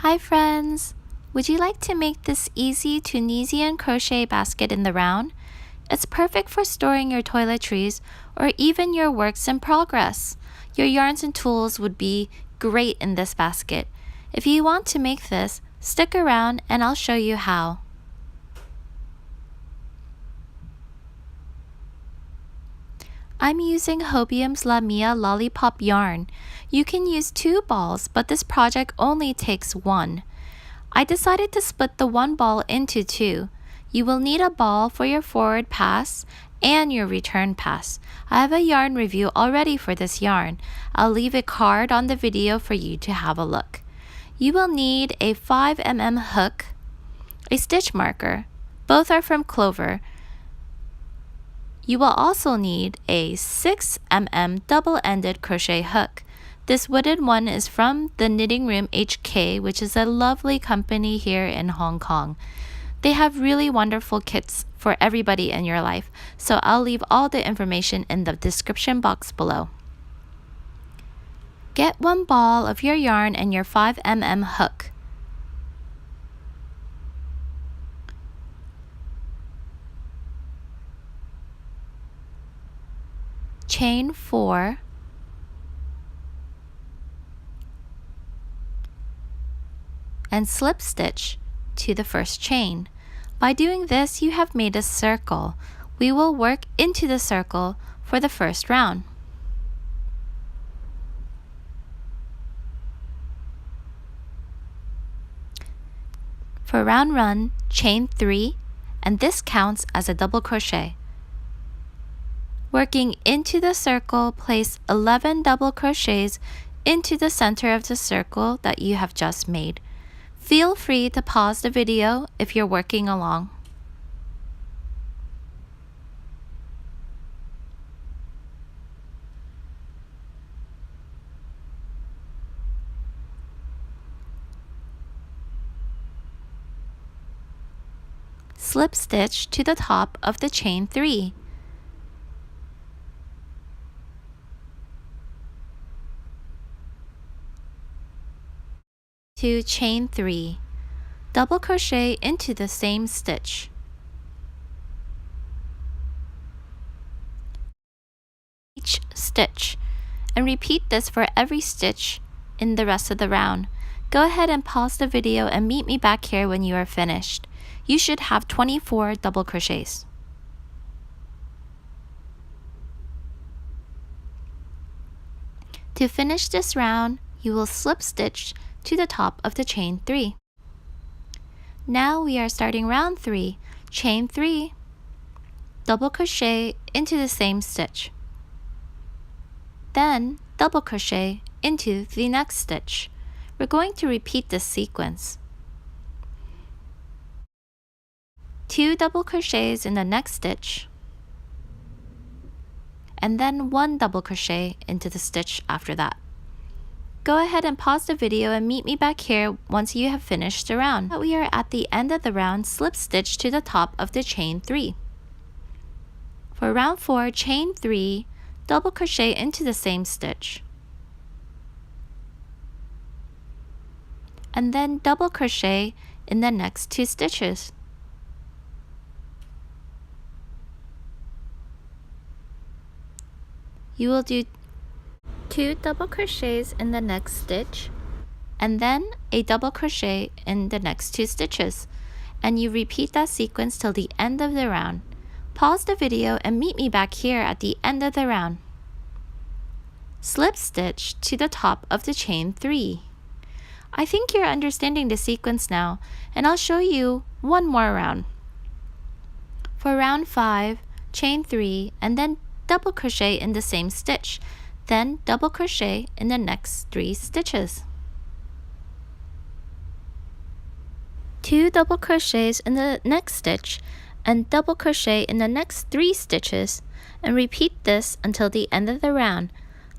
Hi friends! Would you like to make this easy Tunisian crochet basket in the round? It's perfect for storing your toiletries or even your works in progress. Your yarns and tools would be great in this basket. If you want to make this, stick around and I'll show you how. I'm using Hobium's Lollipop yarn. You can use 2 balls, but this project only takes 1. I decided to split the 1 ball into 2. You will need a ball for your forward pass and your return pass. I have a yarn review already for this yarn. I'll leave a card on the video for you to have a look. You will need a 5mm hook, a stitch marker. Both are from Clover. You will also need a 6mm double-ended crochet hook. This wooden one is from the Knitting Room HK, which is a lovely company here in Hong Kong. They have really wonderful kits for everybody in your life, so I'll leave all the information in the description box below. Get 1 ball of your yarn and your 5mm hook. Chain 4, and slip stitch to the first chain. By doing this, you have made a circle. We will work into the circle for the first round. For round 1, chain 3, and this counts as a double crochet. Working into the circle, place 11 double crochets into the center of the circle that you have just made. Feel free to pause the video if you're working along. Slip stitch to the top of the chain 3. To chain 3, double crochet into the same stitch. Each stitch, and repeat this for every stitch in the rest of the round. Go ahead and pause the video and meet me back here when you are finished. You should have 24 double crochets. To finish this round, you will slip stitch to the top of the chain 3. Now we are starting round 3, chain 3, double crochet into the same stitch. Then double crochet into the next stitch. We're going to repeat this sequence. 2 double crochets in the next stitch, and then 1 double crochet into the stitch after that. Go ahead and pause the video and meet me back here once you have finished the round. We are at the end of the round, slip stitch to the top of the chain 3. For round 4, chain 3, double crochet into the same stitch, and then double crochet in the next 2 stitches. You will do 2 double crochets in the next stitch, and then a double crochet in the next 2 stitches, and you repeat that sequence till the end of the round. Pause the video and meet me back here at the end of the round. Slip stitch to the top of the chain 3. I think you're understanding the sequence now, and I'll show you one more round. For round 5, chain 3, and then double crochet in the same stitch. Then double crochet in the next 3 stitches. 2 double crochets in the next stitch and double crochet in the next 3 stitches, and repeat this until the end of the round.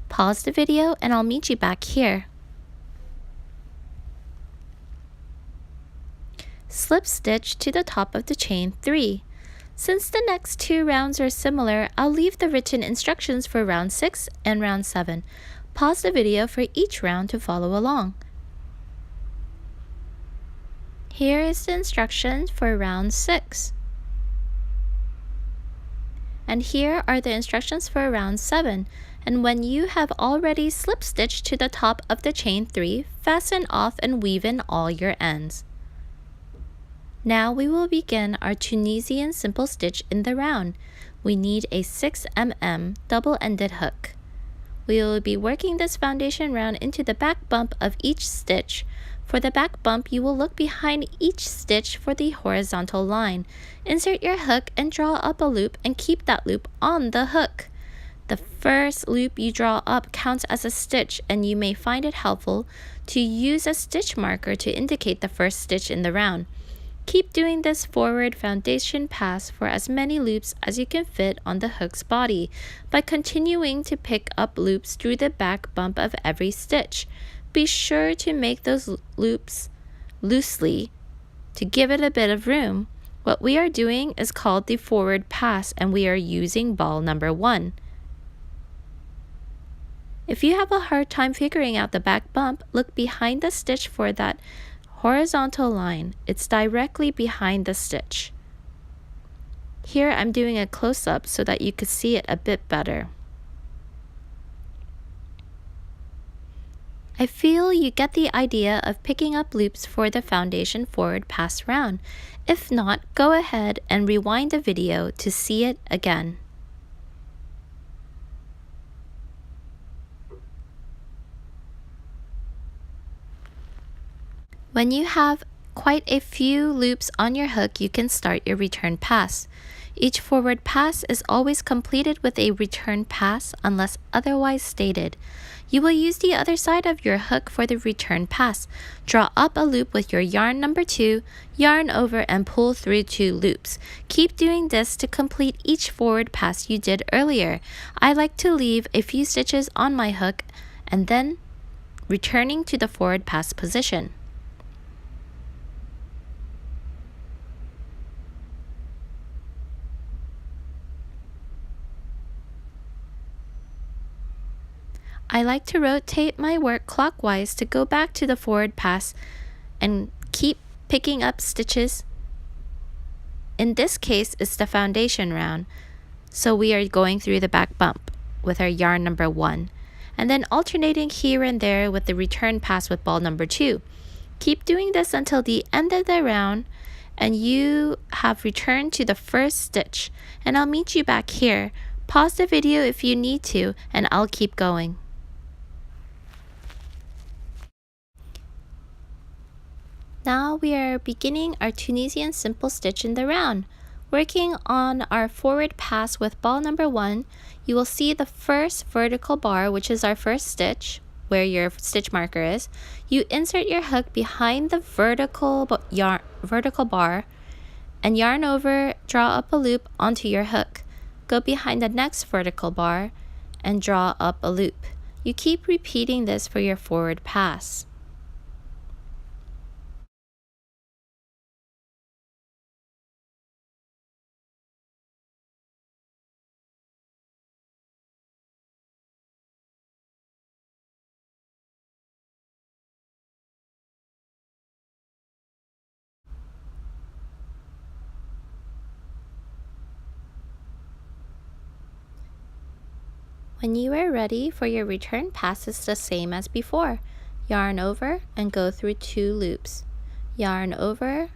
Pause the video and I'll meet you back here. Slip stitch to the top of the chain 3. Since the next 2 rounds are similar, I'll leave the written instructions for round 6 and round 7. Pause the video for each round to follow along. Here is the instructions for round 6. And here are the instructions for round 7. And when you have already slip stitched to the top of the chain 3, fasten off and weave in all your ends. Now we will begin our Tunisian simple stitch in the round. We need a 6mm double-ended hook. We will be working this foundation round into the back bump of each stitch. For the back bump, you will look behind each stitch for the horizontal line. Insert your hook and draw up a loop and keep that loop on the hook. The first loop you draw up counts as a stitch, and you may find it helpful to use a stitch marker to indicate the first stitch in the round. Keep doing this forward foundation pass for as many loops as you can fit on the hook's body by continuing to pick up loops through the back bump of every stitch. Be sure to make those loops loosely to give it a bit of room. What we are doing is called the forward pass, and we are using ball number 1. If you have a hard time figuring out the back bump, look behind the stitch for that horizontal line. It's directly behind the stitch. Here I'm doing a close-up so that you could see it a bit better. I feel you get the idea of picking up loops for the foundation forward pass round. If not, go ahead and rewind the video to see it again. When you have quite a few loops on your hook, you can start your return pass. Each forward pass is always completed with a return pass unless otherwise stated. You will use the other side of your hook for the return pass. Draw up a loop with your yarn number 2, yarn over and pull through 2 loops. Keep doing this to complete each forward pass you did earlier. I like to leave a few stitches on my hook and then returning to the forward pass position. I like to rotate my work clockwise to go back to the forward pass and keep picking up stitches. In this case, it's the foundation round, so we are going through the back bump with our yarn number 1, and then alternating here and there with the return pass with ball number 2. Keep doing this until the end of the round, and you have returned to the first stitch, and I'll meet you back here. Pause the video if you need to, and I'll keep going. Now we are beginning our Tunisian simple stitch in the round. Working on our forward pass with ball number 1, you will see the first vertical bar, which is our first stitch, where your stitch marker is. You insert your hook behind the vertical bar and yarn over, draw up a loop onto your hook. Go behind the next vertical bar and draw up a loop. You keep repeating this for your forward pass. When you are ready for your return pass, it's the same as before. Yarn over and go through 2 loops. Yarn over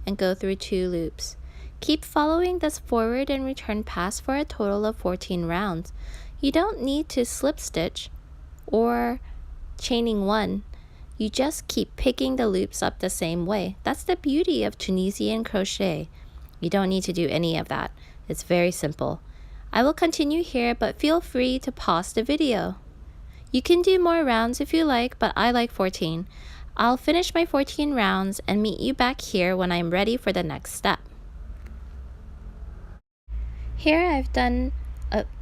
and go through 2 loops. Keep following this forward and return pass for a total of 14 rounds. You don't need to slip stitch or chaining 1. You just keep picking the loops up the same way. That's the beauty of Tunisian crochet. You don't need to do any of that. It's very simple. I will continue here, but feel free to pause the video. You can do more rounds if you like, but I like 14. I'll finish my 14 rounds and meet you back here when I'm ready for the next step. Here I've done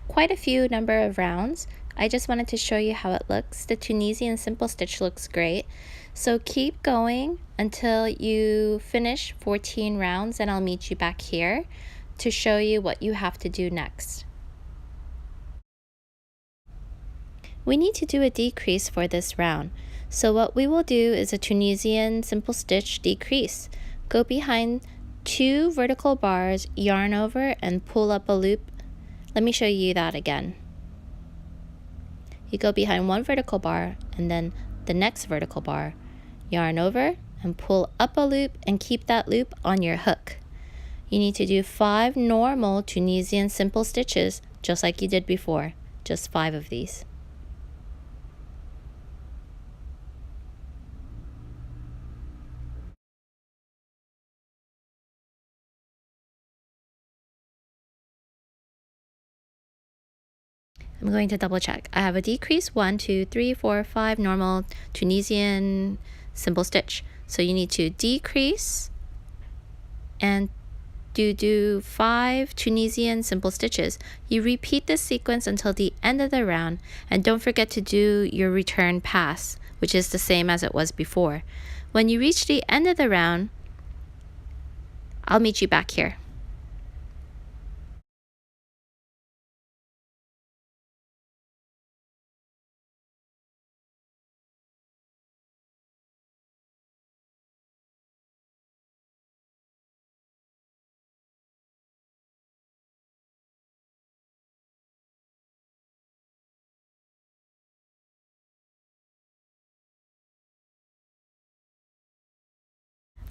quite a few number of rounds. I just wanted to show you how it looks. The Tunisian simple stitch looks great. So keep going until you finish 14 rounds and I'll meet you back here to show you what you have to do next. We need to do a decrease for this round. So what we will do is a Tunisian simple stitch decrease. Go behind 2 vertical bars, yarn over, and pull up a loop. Let me show you that again. You go behind 1 vertical bar and then the next vertical bar, yarn over and pull up a loop and keep that loop on your hook. You need to do 5 normal Tunisian simple stitches just like you did before, just 5 of these. I'm going to double check. I have a decrease 1, 2, 3, 4, 5 normal Tunisian simple stitch. So you need to decrease and do 5 Tunisian simple stitches. You repeat this sequence until the end of the round, and don't forget to do your return pass, which is the same as it was before. When you reach the end of the round, I'll meet you back here.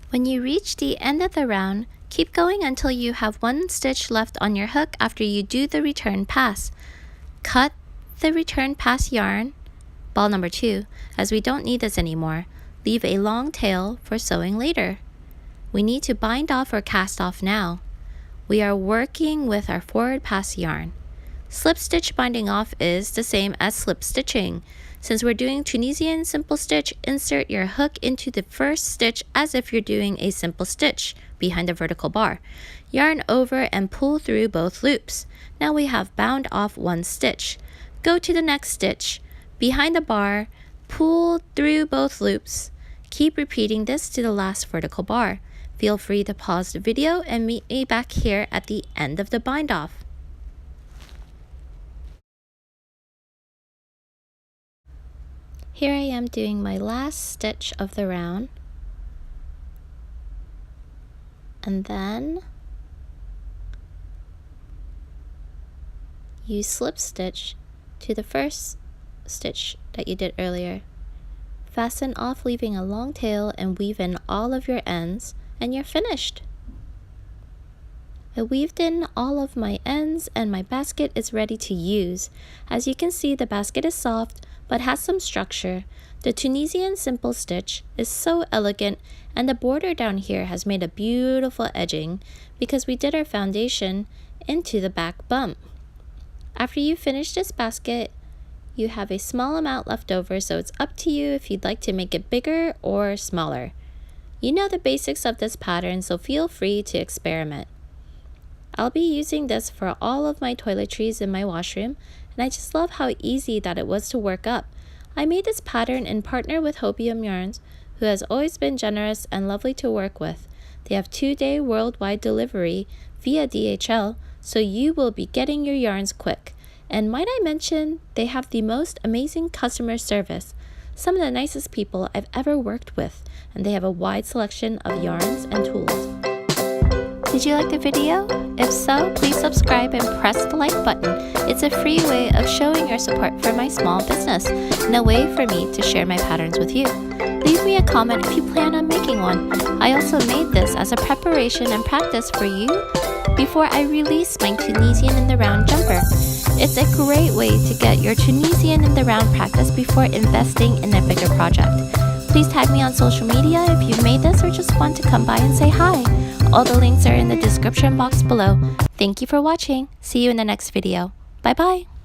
When you reach the end of the round, keep going until you have 1 stitch left on your hook after you do the return pass. Cut the return pass yarn, ball number 2, as we don't need this anymore. Leave a long tail for sewing later. We need to bind off or cast off now. We are working with our forward pass yarn. Slip stitch binding off is the same as slip stitching. Since we're doing Tunisian simple stitch, insert your hook into the first stitch as if you're doing a simple stitch behind the vertical bar. Yarn over and pull through both loops. Now we have bound off 1 stitch. Go to the next stitch. Behind the bar, pull through both loops. Keep repeating this to the last vertical bar. Feel free to pause the video and meet me back here at the end of the bind off. Here I am doing my last stitch of the round, and then you slip stitch to the first stitch that you did earlier. Fasten off, leaving a long tail, and weave in all of your ends, and you're finished. I weaved in all of my ends and my basket is ready to use. As you can see, the basket is soft but has some structure. The Tunisian simple stitch is so elegant, and the border down here has made a beautiful edging because we did our foundation into the back bump. After you finish this basket, you have a small amount left over, so it's up to you if you'd like to make it bigger or smaller. You know the basics of this pattern, so feel free to experiment. I'll be using this for all of my toiletries in my washroom, and I just love how easy that it was to work up. I made this pattern in partner with Hobium Yarns, who has always been generous and lovely to work with. They have 2-day worldwide delivery via DHL, so you will be getting your yarns quick. And might I mention, they have the most amazing customer service. Some of the nicest people I've ever worked with, and they have a wide selection of yarns and tools. Did you like the video? If so, please subscribe and press the like button. It's a free way of showing your support for my small business and a way for me to share my patterns with you. Leave me a comment if you plan on making one. I also made this as a preparation and practice for you before I release my Tunisian in the round jumper. It's a great way to get your Tunisian in the round practice before investing in a bigger project. Please tag me on social media if you've made this or just want to come by and say hi. All the links are in the description box below. Thank you for watching. See you in the next video. Bye bye.